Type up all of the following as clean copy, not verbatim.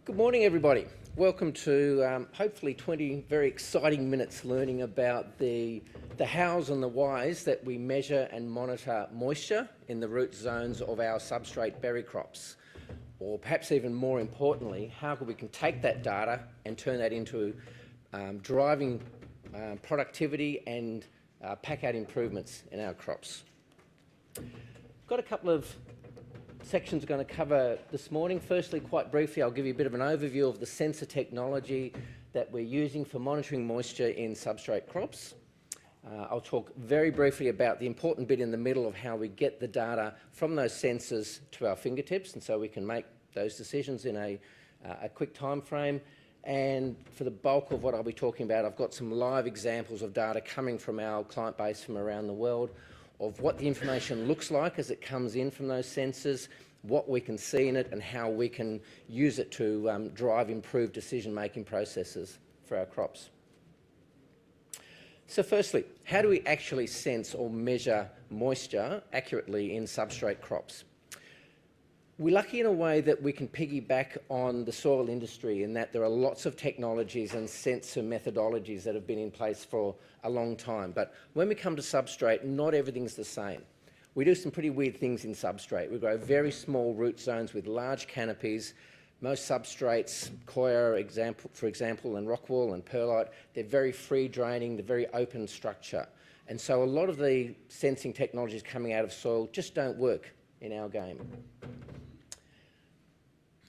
Good morning, everybody. Welcome to hopefully 20 very exciting minutes learning about the hows and the whys that we measure and monitor moisture in the root zones of our substrate berry crops. Or perhaps even more importantly, how we can take that data and turn that into driving productivity and pack out improvements in our crops. Got a couple of sections are going to cover this morning. Firstly, quite briefly, I'll give you a bit of an overview of the sensor technology that we're using for monitoring moisture in substrate crops. I'll talk very briefly about the important bit in the middle of how we get the data from those sensors to our fingertips, and so we can make those decisions in a quick time frame. And for the bulk of what I'll be talking about, I've got some live examples of data coming from our client base from around the world, of what the information looks like as it comes in from those sensors, what we can see in it, and how we can use it to drive improved decision-making processes for our crops. So firstly, how do we actually sense or measure moisture accurately in substrate crops? We're lucky in a way that we can piggyback on the soil industry in that there are lots of technologies and sensor methodologies that have been in place for a long time. But when we come to substrate, not everything's the same. We do some pretty weird things in substrate. We grow very small root zones with large canopies. Most substrates, coir, for example, and rockwool and perlite, they're very free draining, they're very open structure. And so a lot of the sensing technologies coming out of soil just don't work in our game.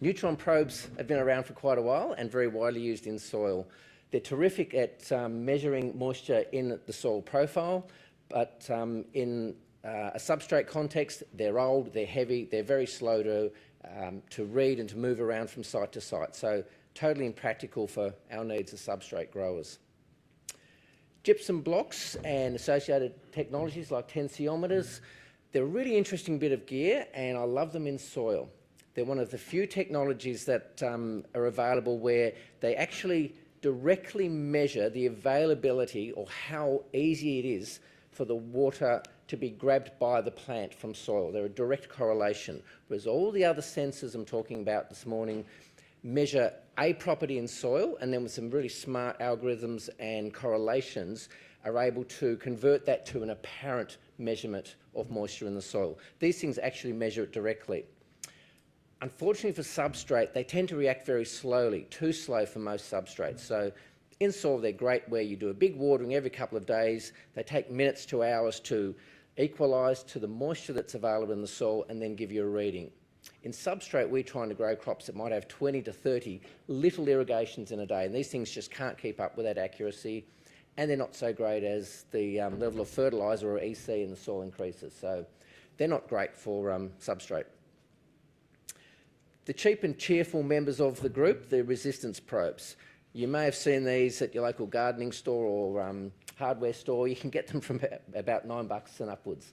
Neutron probes have been around for quite a while and very widely used in soil. They're terrific at measuring moisture in the soil profile, but in a substrate context, they're old, they're heavy, they're very slow to read and to move around from site to site. So totally impractical for our needs as substrate growers. Gypsum blocks and associated technologies like tensiometers, they're a really interesting bit of gear, and I love them in soil. They're one of the few technologies that are available where they actually directly measure the availability or how easy it is for the water to be grabbed by the plant from soil. They're a direct correlation, whereas all the other sensors I'm talking about this morning measure a property in soil, and then with some really smart algorithms and correlations are able to convert that to an apparent measurement of moisture in the soil. These things actually measure it directly. Unfortunately for substrate, they tend to react very slowly, too slow for most substrates. So in soil, they're great where you do a big watering every couple of days. They take minutes to hours to equalise to the moisture that's available in the soil and then give you a reading. In substrate, we're trying to grow crops that might have 20 to 30 little irrigations in a day, and these things just can't keep up with that accuracy, and they're not so great as the level of fertiliser or EC in the soil increases. So they're not great for substrate. The cheap and cheerful members of the group, the resistance probes. You may have seen these at your local gardening store or hardware store. You can get them from about $9 and upwards.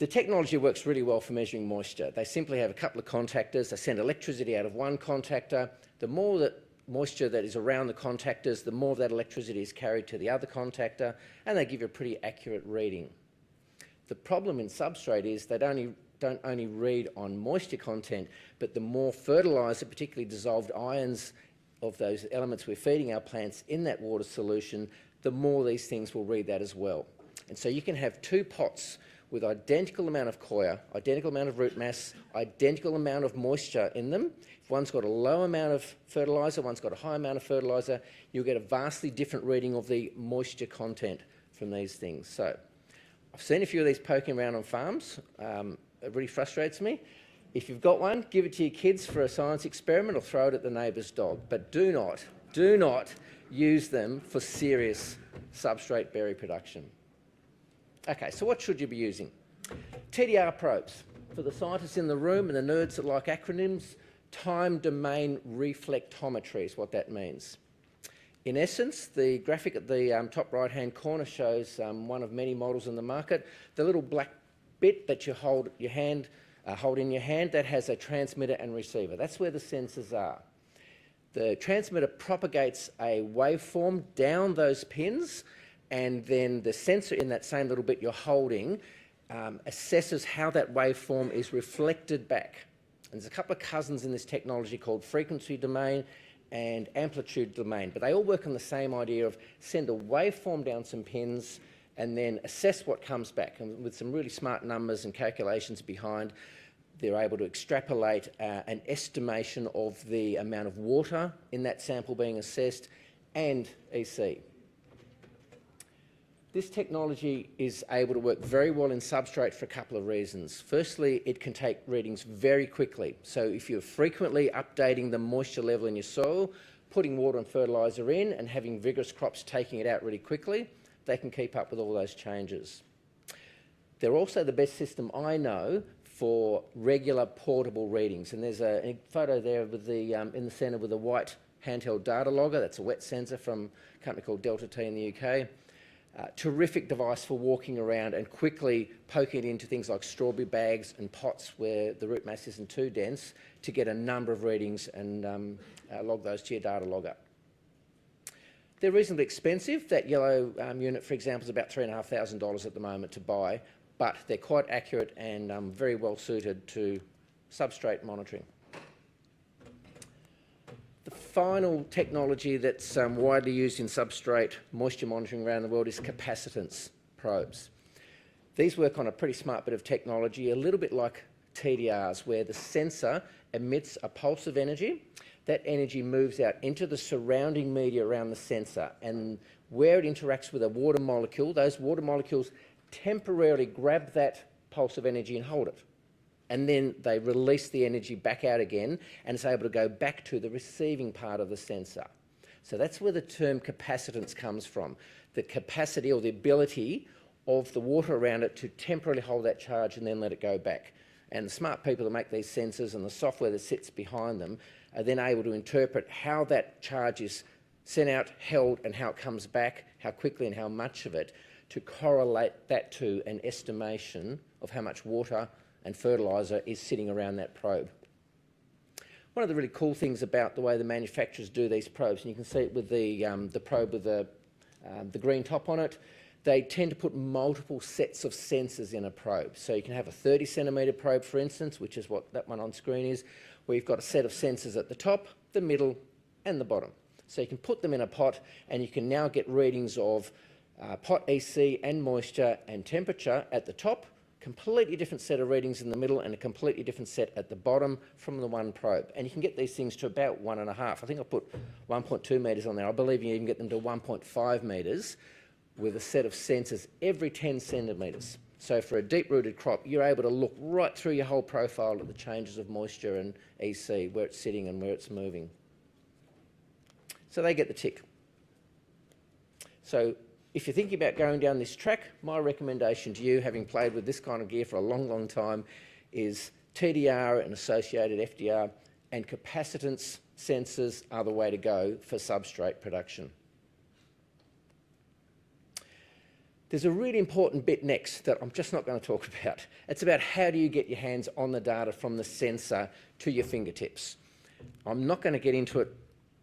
The technology works really well for measuring moisture. They simply have a couple of contactors. They send electricity out of one contactor. The more that moisture that is around the contactors, the more of that electricity is carried to the other contactor, and they give you a pretty accurate reading. The problem in substrate is they don't only read on moisture content, but the more fertiliser, particularly dissolved ions of those elements we're feeding our plants in that water solution, the more these things will read that as well. And so you can have two pots with identical amount of coir, identical amount of root mass, identical amount of moisture in them. If one's got a low amount of fertiliser, one's got a high amount of fertiliser, you'll get a vastly different reading of the moisture content from these things. So I've seen a few of these poking around on farms. It really frustrates me. If you've got one, give it to your kids for a science experiment or throw it at the neighbour's dog. But do not use them for serious substrate berry production. Okay, so what should you be using? TDR probes. For the scientists in the room and the nerds that like acronyms, time domain reflectometry is what that means. In essence, the graphic at the top right-hand corner shows one of many models in the market. The little black bit that you hold in your hand, that has a transmitter and receiver. That's where the sensors are. The transmitter propagates a waveform down those pins, and then the sensor in that same little bit you're holding assesses how that waveform is reflected back. And there's a couple of cousins in this technology called frequency domain and amplitude domain, but they all work on the same idea of send a waveform down some pins and then assess what comes back. And with some really smart numbers and calculations behind, they're able to extrapolate an estimation of the amount of water in that sample being assessed and EC. This technology is able to work very well in substrate for a couple of reasons. Firstly, it can take readings very quickly. So if you're frequently updating the moisture level in your soil, putting water and fertiliser in and having vigorous crops taking it out really quickly, they can keep up with all those changes. They're also the best system I know for regular portable readings. And there's a photo there with the, in the centre with a white handheld data logger. That's a wet sensor from a company called Delta T in the UK. Terrific device for walking around and quickly poking it into things like strawberry bags and pots where the root mass isn't too dense to get a number of readings and log those to your data logger. They're reasonably expensive. That yellow unit, for example, is about $3,500 at the moment to buy, but they're quite accurate and very well suited to substrate monitoring. The final technology that's widely used in substrate moisture monitoring around the world is capacitance probes. These work on a pretty smart bit of technology, a little bit like TDRs, where the sensor emits a pulse of energy. That energy moves out into the surrounding media around the sensor, and where it interacts with a water molecule, those water molecules temporarily grab that pulse of energy and hold it. And then they release the energy back out again, and it's able to go back to the receiving part of the sensor. So that's where the term capacitance comes from, the capacity or the ability of the water around it to temporarily hold that charge and then let it go back. And the smart people that make these sensors and the software that sits behind them are then able to interpret how that charge is sent out, held, and how it comes back, how quickly and how much of it, to correlate that to an estimation of how much water and fertiliser is sitting around that probe. One of the really cool things about the way the manufacturers do these probes, and you can see it with the probe with the green top on it, they tend to put multiple sets of sensors in a probe. So you can have a 30 centimetre probe, for instance, which is what that one on screen is, where you've got a set of sensors at the top, the middle and the bottom. So you can put them in a pot and you can now get readings of pot EC and moisture and temperature at the top, completely different set of readings in the middle and a completely different set at the bottom from the one probe. And you can get these things to about 1.5. I think I put 1.2 metres on there. I believe you can even get them to 1.5 metres with a set of sensors every 10 centimetres. So for a deep-rooted crop, you're able to look right through your whole profile at the changes of moisture and EC, where it's sitting and where it's moving. So they get the tick. So if you're thinking about going down this track, my recommendation to you, having played with this kind of gear for a long, long time, is TDR and associated FDR and capacitance sensors are the way to go for substrate production. There's a really important bit next that I'm just not going to talk about. It's about how do you get your hands on the data from the sensor to your fingertips. I'm not going to get into it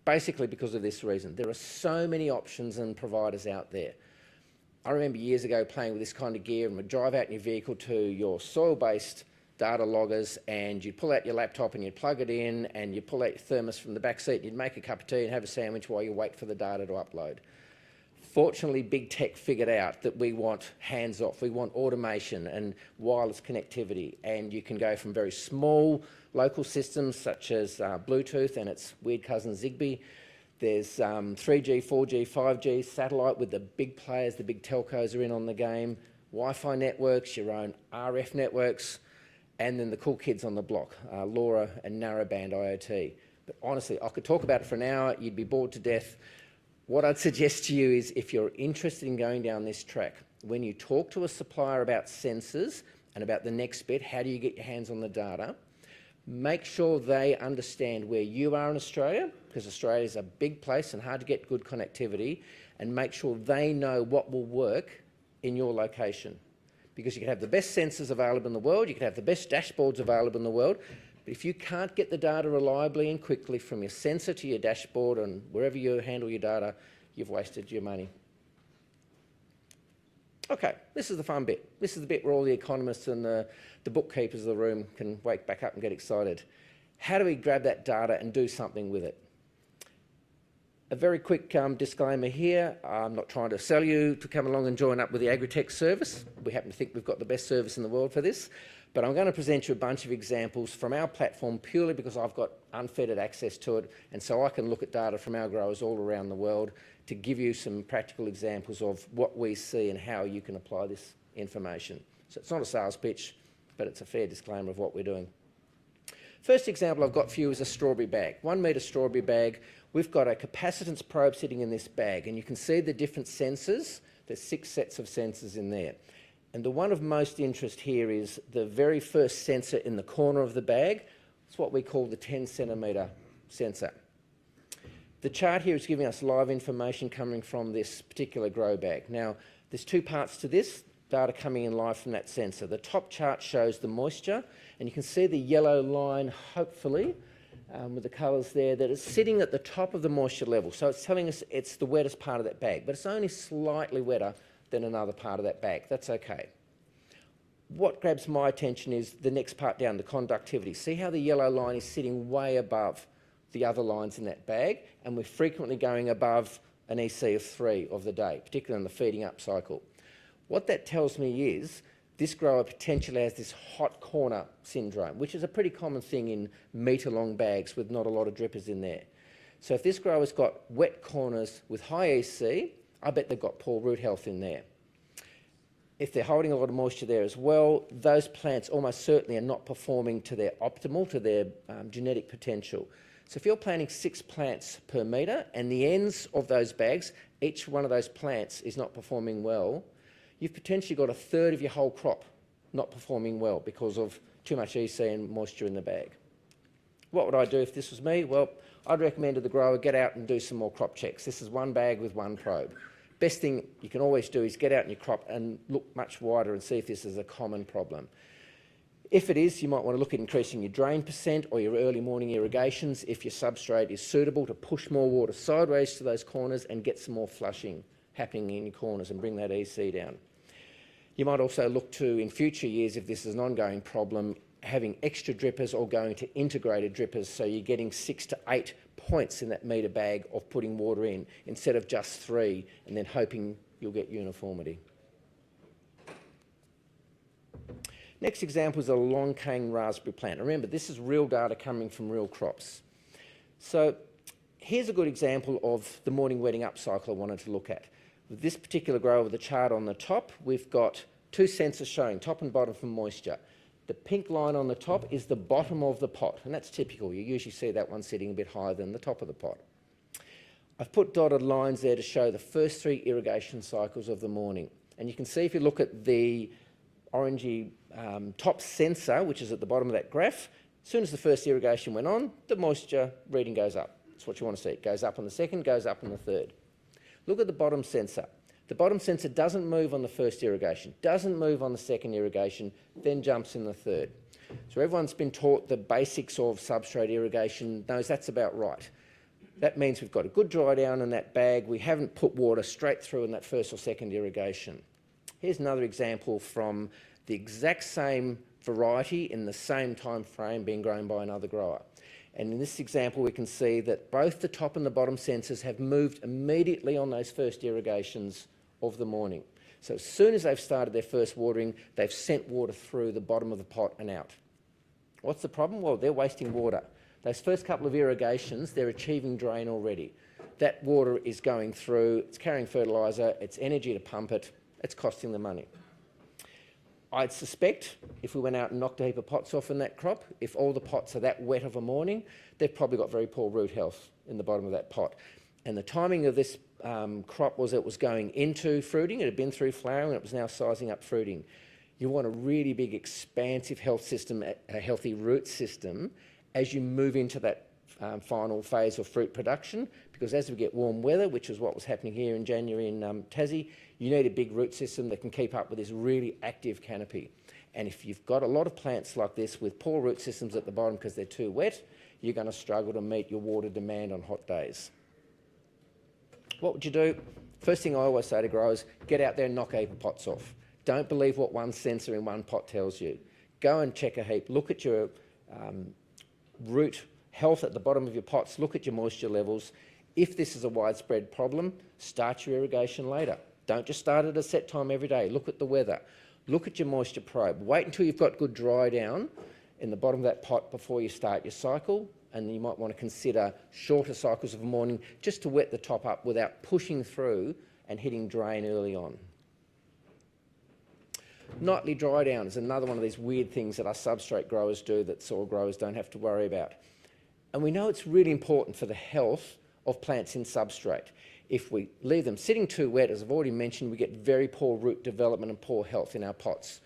basically because of this reason. There are so many options and providers out there. I remember years ago playing with this kind of gear and would drive out in your vehicle to your soil-based data loggers and you'd pull out your laptop and you'd plug it in and you'd pull out your thermos from the back seat, you'd make a cup of tea and have a sandwich while you wait for the data to upload. Fortunately, big tech figured out that we want hands-off, we want automation and wireless connectivity, and you can go from very small local systems such as Bluetooth and its weird cousin Zigbee. There's 3G, 4G, 5G, satellite with the big players, the big telcos are in on the game, Wi-Fi networks, your own RF networks, and then the cool kids on the block, LoRa and narrowband IoT. But honestly, I could talk about it for an hour, you'd be bored to death. What I'd suggest to you is if you're interested in going down this track, when you talk to a supplier about sensors and about the next bit, how do you get your hands on the data, make sure they understand where you are in Australia, because Australia is a big place and hard to get good connectivity, and make sure they know what will work in your location. Because you can have the best sensors available in the world, you can have the best dashboards available in the world, but if you can't get the data reliably and quickly from your sensor to your dashboard and wherever you handle your data, you've wasted your money. Okay, this is the fun bit. This is the bit where all the economists and the bookkeepers of the room can wake back up and get excited. How do we grab that data and do something with it? A very quick disclaimer here. I'm not trying to sell you to come along and join up with the Agri-Tech service. We happen to think we've got the best service in the world for this. But I'm going to present you a bunch of examples from our platform purely because I've got unfettered access to it, and so I can look at data from our growers all around the world to give you some practical examples of what we see and how you can apply this information. So it's not a sales pitch, but it's a fair disclaimer of what we're doing. First example I've got for you is a strawberry bag, 1 metre strawberry bag. We've got a capacitance probe sitting in this bag, and you can see the different sensors. There's 6 sets of sensors in there. And the one of most interest here is the very first sensor in the corner of the bag. It's what we call the 10 centimetre sensor. The chart here is giving us live information coming from this particular grow bag. Now, there's 2 parts to this, data coming in live from that sensor. The top chart shows the moisture, and you can see the yellow line, hopefully, with the colours there, that is sitting at the top of the moisture level. So it's telling us it's the wettest part of that bag, but it's only slightly wetter than another part of that bag. That's okay. What grabs my attention is the next part down, the conductivity. See how the yellow line is sitting way above the other lines in that bag, and we're frequently going above an EC of 3 of the day, particularly in the feeding up cycle. What that tells me is this grower potentially has this hot corner syndrome, which is a pretty common thing in metre-long bags with not a lot of drippers in there. So if this grower's got wet corners with high EC, I bet they've got poor root health in there. If they're holding a lot of moisture there as well, those plants almost certainly are not performing to their optimal, to their genetic potential. So if you're planting 6 plants per metre and the ends of those bags, each one of those plants is not performing well, you've potentially got a third of your whole crop not performing well because of too much EC and moisture in the bag. What would I do if this was me? Well, I'd recommend to the grower, get out and do some more crop checks. This is 1 bag with 1 probe. Best thing you can always do is get out in your crop and look much wider and see if this is a common problem. If it is, you might want to look at increasing your drain percent or your early morning irrigations if your substrate is suitable to push more water sideways to those corners and get some more flushing happening in your corners and bring that EC down. You might also look to, in future years, if this is an ongoing problem, having extra drippers or going to integrated drippers so you're getting 6 to 8 points in that metre bag of putting water in instead of just 3 and then hoping you'll get uniformity. Next example is a long-cane raspberry plant. Remember, this is real data coming from real crops. So here's a good example of the morning wetting up cycle I wanted to look at. With this particular grower with the chart on the top, we've got 2 sensors showing top and bottom for moisture. The pink line on the top is the bottom of the pot, and that's typical. You usually see that one sitting a bit higher than the top of the pot. I've put dotted lines there to show the first 3 irrigation cycles of the morning. And you can see if you look at the orangey top sensor, which is at the bottom of that graph, as soon as the first irrigation went on, the moisture reading goes up. That's what you want to see. It goes up on the second, goes up on the third. Look at the bottom sensor. The bottom sensor doesn't move on the first irrigation, doesn't move on the second irrigation, then jumps in the third. So everyone's been taught the basics of substrate irrigation, knows that's about right. That means we've got a good dry down in that bag. We haven't put water straight through in that first or second irrigation. Here's another example from the exact same variety in the same time frame being grown by another grower. And in this example, we can see that both the top and the bottom sensors have moved immediately on those first irrigations of the morning. So as soon as they've started their first watering, they've sent water through the bottom of the pot and out. What's the problem? Well, they're wasting water. Those first couple of irrigations, they're achieving drain already. That water is going through, it's carrying fertiliser, it's energy to pump it, it's costing them money. I'd suspect if we went out and knocked a heap of pots off in that crop, if all the pots are that wet of a morning, they've probably got very poor root health in the bottom of that pot. And the timing of this crop was it was going into fruiting, it had been through flowering, and it was now sizing up fruiting. You want a really big expansive health system, a healthy root system, as you move into that final phase of fruit production, because as we get warm weather, which is what was happening here in January in Tassie, you need a big root system that can keep up with this really active canopy. And if you've got a lot of plants like this with poor root systems at the bottom because they're too wet, you're going to struggle to meet your water demand on hot days. What would you do First thing I always say to growers, get out there and knock a heap of pots off. Don't believe what one sensor in one pot tells you. Go and check a heap. Look at your root health at the bottom of your pots. Look at your moisture levels. If this is a widespread problem, start your irrigation later. Don't just start at a set time every day. Look at the weather. Look at your moisture probe. Wait until you've got good dry down in the bottom of that pot before you start your cycle, and you might want to consider shorter cycles of a morning just to wet the top up without pushing through and hitting drain early on. Nightly dry down is another one of these weird things that us substrate growers do that soil growers don't have to worry about. And we know it's really important for the health of plants in substrate. If we leave them sitting too wet, as I've already mentioned, we get very poor root development and poor health in our pots.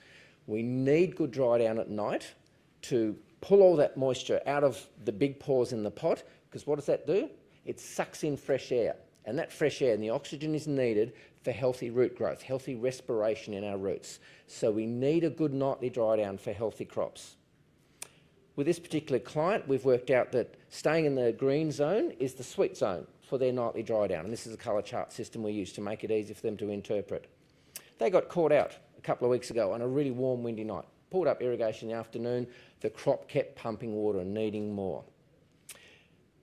We need good dry down at night to pull all that moisture out of the big pores in the pot, because what does that do? It sucks in fresh air, and that fresh air and the oxygen is needed for healthy root growth, healthy respiration in our roots. So we need a good nightly dry down for healthy crops. With this particular client, we've worked out that staying in the green zone is the sweet zone for their nightly dry down, and this is a colour chart system we use to make it easy for them to interpret. They got caught out a couple of weeks ago on a really warm, windy night. Pulled up irrigation in the afternoon, the crop kept pumping water and needing more.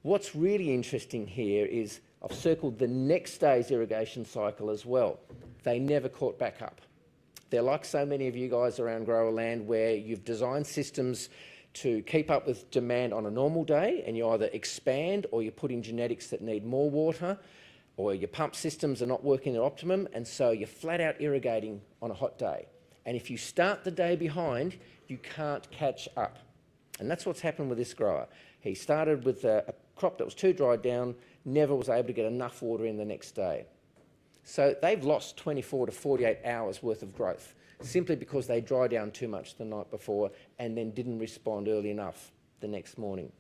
What's really interesting here is I've circled the next day's irrigation cycle as well. They never caught back up. They're like so many of you guys around grower land where you've designed systems to keep up with demand on a normal day, and you either expand or you put in genetics that need more water, or your pump systems are not working at optimum, and so you're flat out irrigating on a hot day. And if you start the day behind, you can't catch up. And that's what's happened with this grower. He started with a crop that was too dried down, never was able to get enough water in the next day. So they've lost 24 to 48 hours worth of growth, simply because they dried down too much the night before and then didn't respond early enough the next morning.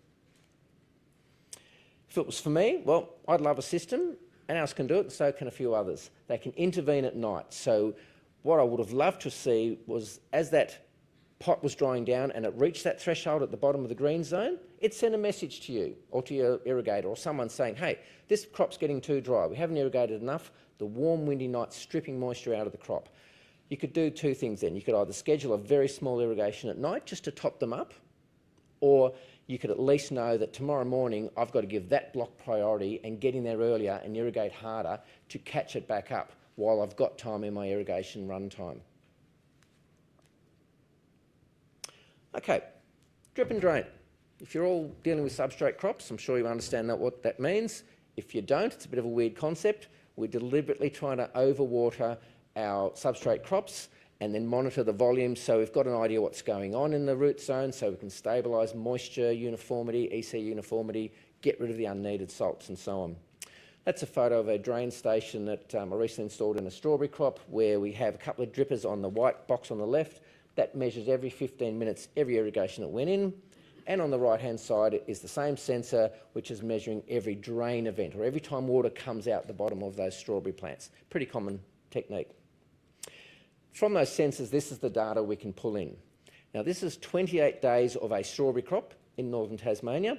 If it was for me, well, I'd love a system, and ours can do it, and so can a few others. They can intervene at night. So what I would have loved to see was, as that pot was drying down and it reached that threshold at the bottom of the green zone, it sent a message to you or to your irrigator or someone saying, hey, this crop's getting too dry. We haven't irrigated enough. The warm, windy night's stripping moisture out of the crop. You could do two things then. You could either schedule a very small irrigation at night just to top them up, or you could at least know that tomorrow morning I've got to give that block priority and get in there earlier and irrigate harder to catch it back up while I've got time in my irrigation run time. Okay, drip and drain. If you're all dealing with substrate crops, I'm sure you understand what that means. If you don't, it's a bit of a weird concept. We're deliberately trying to overwater our substrate crops and then monitor the volume so we've got an idea what's going on in the root zone, so we can stabilise moisture uniformity, EC uniformity, get rid of the unneeded salts and so on. That's a photo of a drain station that I recently installed in a strawberry crop, where we have a couple of drippers on the white box on the left. That measures every 15 minutes every irrigation that went in, and on the right hand side is the same sensor which is measuring every drain event, or every time water comes out the bottom of those strawberry plants. Pretty common technique. From those sensors, this is the data we can pull in. Now, this is 28 days of a strawberry crop in northern Tasmania.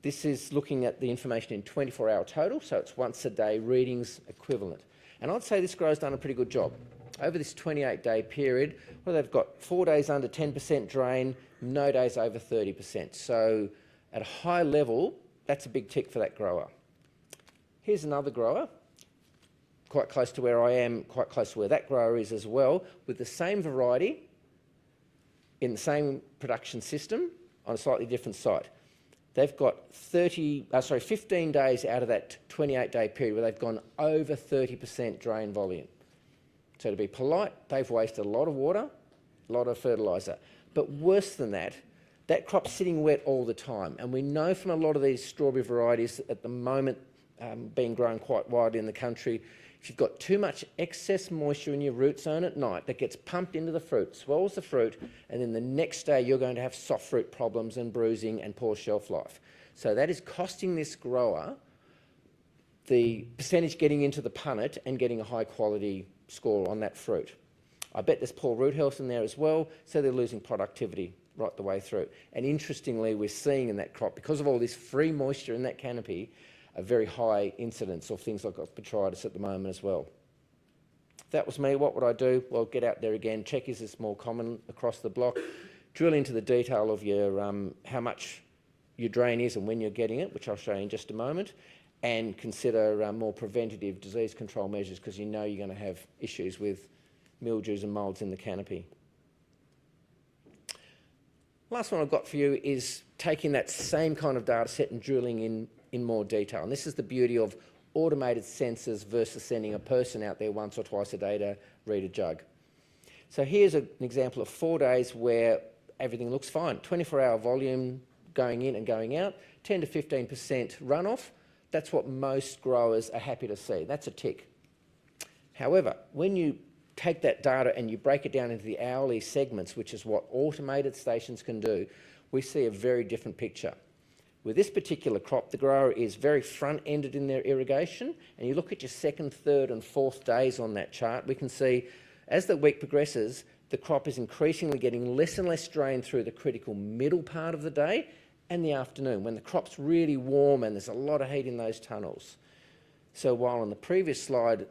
This is looking at the information in 24-hour total, so it's once a day readings equivalent. And I'd say this grower's done a pretty good job. Over this 28-day period, well, they've got 4 days under 10% drain, no days over 30%. So at a high level, that's a big tick for that grower. Here's another grower, quite close to where I am, quite close to where that grower is as well, with the same variety in the same production system on a slightly different site. They've got 15 days out of that 28-day period where they've gone over 30% drain volume. So to be polite, they've wasted a lot of water, a lot of fertiliser. But worse than that, that crop's sitting wet all the time. And we know from a lot of these strawberry varieties at the moment being grown quite widely in the country, if you've got too much excess moisture in your root zone at night, that gets pumped into the fruit, swells the fruit, and then the next day you're going to have soft fruit problems and bruising and poor shelf life. So that is costing this grower the percentage getting into the punnet and getting a high quality score on that fruit. I bet there's poor root health in there as well, so they're losing productivity right the way through. And interestingly, we're seeing in that crop, because of all this free moisture in that canopy, a very high incidence of things like botrytis at the moment as well. If that was me, what would I do? Well, get out there again, check is this more common across the block, drill into the detail of your how much your drain is and when you're getting it, which I'll show you in just a moment, and consider more preventative disease control measures because you know you're going to have issues with mildews and moulds in the canopy. Last one I've got for you is taking that same kind of data set and drilling in more detail. And this is the beauty of automated sensors versus sending a person out there once or twice a day to read a jug. So here's an example of 4 days where everything looks fine. 24-hour volume going in and going out, 10 to 15% runoff. That's what most growers are happy to see. That's a tick. However, when you take that data and you break it down into the hourly segments, which is what automated stations can do, we see a very different picture. With this particular crop, the grower is very front-ended in their irrigation, and you look at your second, third and fourth days on that chart, we can see as the week progresses, the crop is increasingly getting less and less drain through the critical middle part of the day and the afternoon, when the crop's really warm and there's a lot of heat in those tunnels. So while on the previous slide,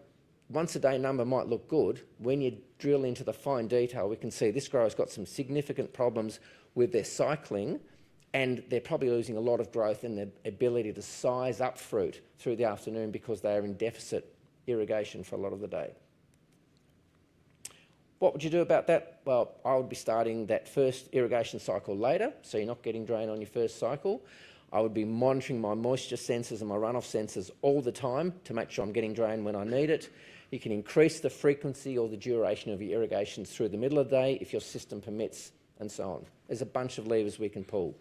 once a day number might look good, when you drill into the fine detail, we can see this grower's got some significant problems with their cycling, and they're probably losing a lot of growth in their ability to size up fruit through the afternoon because they are in deficit irrigation for a lot of the day. What would you do about that? Well, I would be starting that first irrigation cycle later, so you're not getting drain on your first cycle. I would be monitoring my moisture sensors and my runoff sensors all the time to make sure I'm getting drain when I need it. You can increase the frequency or the duration of your irrigations through the middle of the day if your system permits, and so on. There's a bunch of levers we can pull.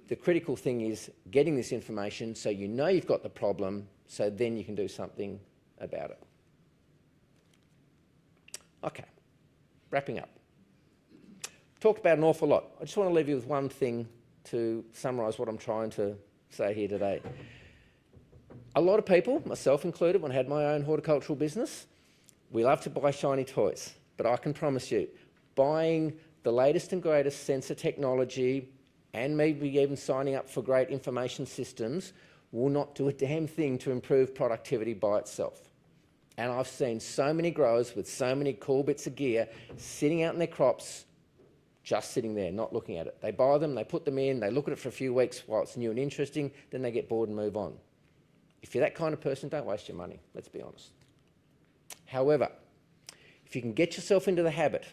The critical thing is getting this information so you know you've got the problem, so then you can do something about it. Okay, wrapping up. Talked about an awful lot. I just want to leave you with one thing to summarise what I'm trying to say here today. A lot of people, myself included, when I had my own horticultural business, we love to buy shiny toys, but I can promise you, buying the latest and greatest sensor technology and maybe even signing up for great information systems will not do a damn thing to improve productivity by itself. And I've seen so many growers with so many cool bits of gear sitting out in their crops, just sitting there, not looking at it. They buy them, they put them in, they look at it for a few weeks while it's new and interesting, then they get bored and move on. If you're that kind of person, don't waste your money, let's be honest. However, if you can get yourself into the habit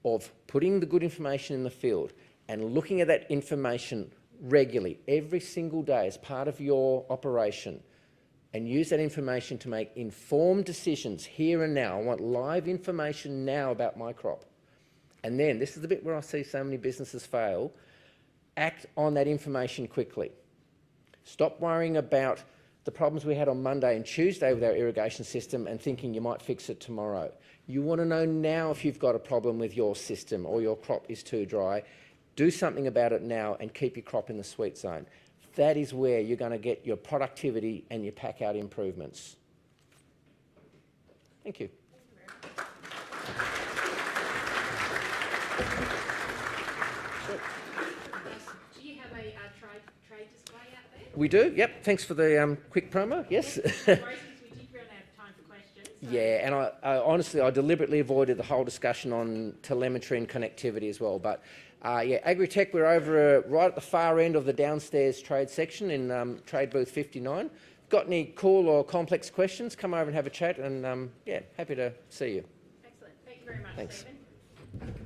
of putting the good information in the field and looking at that information regularly, every single day as part of your operation, and use that information to make informed decisions here and now. I want live information now about my crop. And then, this is the bit where I see so many businesses fail, act on that information quickly. Stop worrying about the problems we had on Monday and Tuesday with our irrigation system and thinking you might fix it tomorrow. You want to know now if you've got a problem with your system or your crop is too dry. Do something about it now and keep your crop in the sweet zone. That is where you're going to get your productivity and your pack out improvements. Thank you. Do you have a trade display out there? We do, yep. Thanks for the quick promo, yes. We did run out of time for questions. So. Yeah, and I honestly, I deliberately avoided the whole discussion on telemetry and connectivity as well. But yeah, Agri-Tech, we're over right at the far end of the downstairs trade section in trade booth 59. Got any cool or complex questions, come over and have a chat, and yeah, happy to see you. Excellent. Thank you very much, Thanks. Stephen.